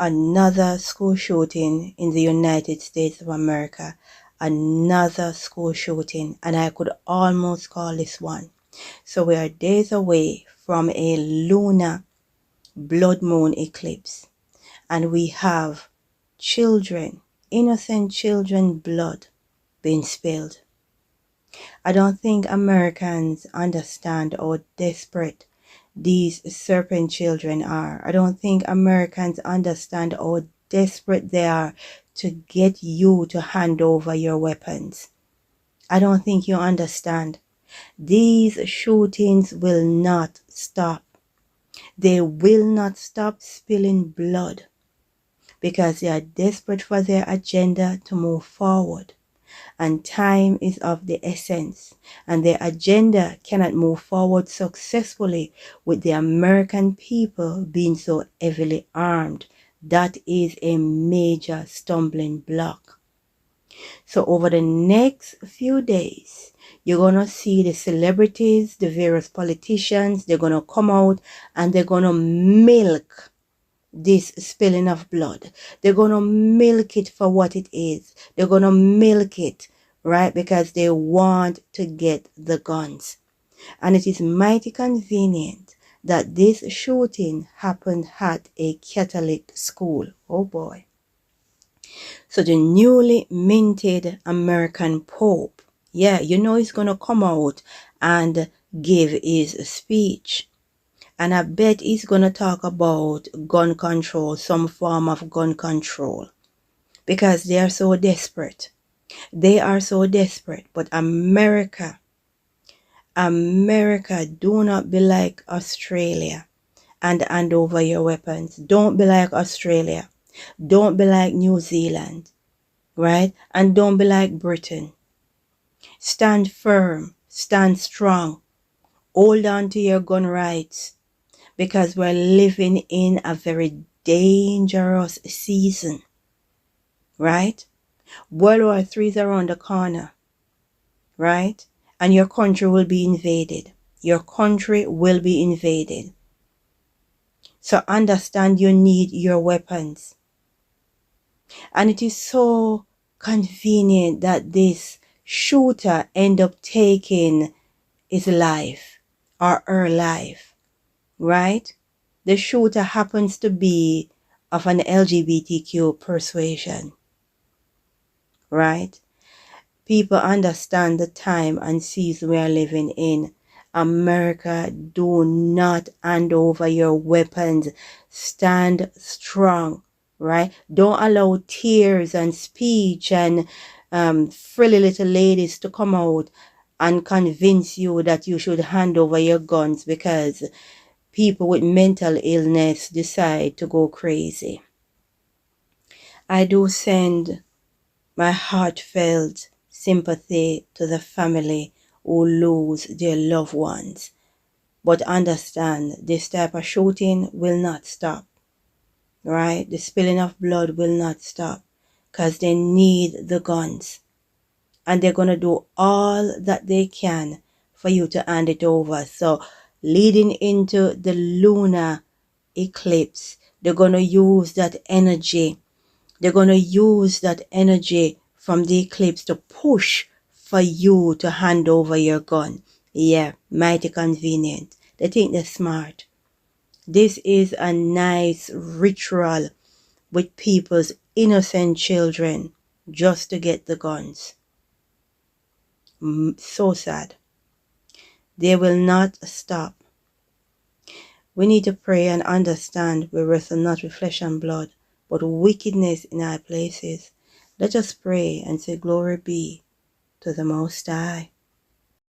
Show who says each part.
Speaker 1: Another school shooting in the United States of America. Another school shooting, and I could almost call this one. So we are days away from a lunar blood moon eclipse, and we have children, innocent children, blood being spilled. I don't think Americans understand how desperate these serpent children are. I don't think Americans understand how desperate they are to get you to hand over your weapons. I don't think you understand. These shootings will not stop. They will not stop spilling blood because they are desperate for their agenda to move forward. And time is of the essence, and their agenda cannot move forward successfully with the American people being so heavily armed. That is a major stumbling block. So over the next few days, you're going to see the celebrities, the various politicians, they're going to come out and they're going to milk this spilling of blood. They're going to milk it for what it is. They're going to milk it, right? Because they want to get the guns. And it is mighty convenient that this shooting happened at a Catholic school. Oh boy. So the newly minted American Pope, yeah, you know he's going to come out and give his speech. And I bet he's going to talk about gun control, some form of gun control. Because they are so desperate. They are so desperate. But America, do not be like Australia and hand over your weapons. Don't be like Australia. Don't be like New Zealand. Right? And don't be like Britain. Stand firm. Stand strong. Hold on to your gun rights. Because we're living in a very dangerous season, right? World War III is around the corner, right? And your country will be invaded. Your country will be invaded. So understand you need your weapons. And it is so convenient that this shooter end up taking his life or her life. Right? The shooter happens to be of an LGBTQ persuasion. Right? People understand the time and season we are living in. America, do not hand over your weapons. Stand strong. Right? Don't allow tears and speech and frilly little ladies to come out and convince you that you should hand over your guns because people with mental illness decide to go crazy. I do send my heartfelt sympathy to the family who lose their loved ones. But understand, this type of shooting will not stop. Right? The spilling of blood will not stop. Because they need the guns. And they're going to do all that they can for you to hand it over. So leading into the lunar eclipse, they're going to use that energy. They're going to use that energy from the eclipse to push for you to hand over your gun. Yeah, mighty convenient. They think they're smart. This is a nice ritual with people's innocent children just to get the guns. So sad. They will not stop. We need to pray and understand we wrestle not with flesh and blood, but wickedness in high places. Let us pray and say, glory be to the Most High.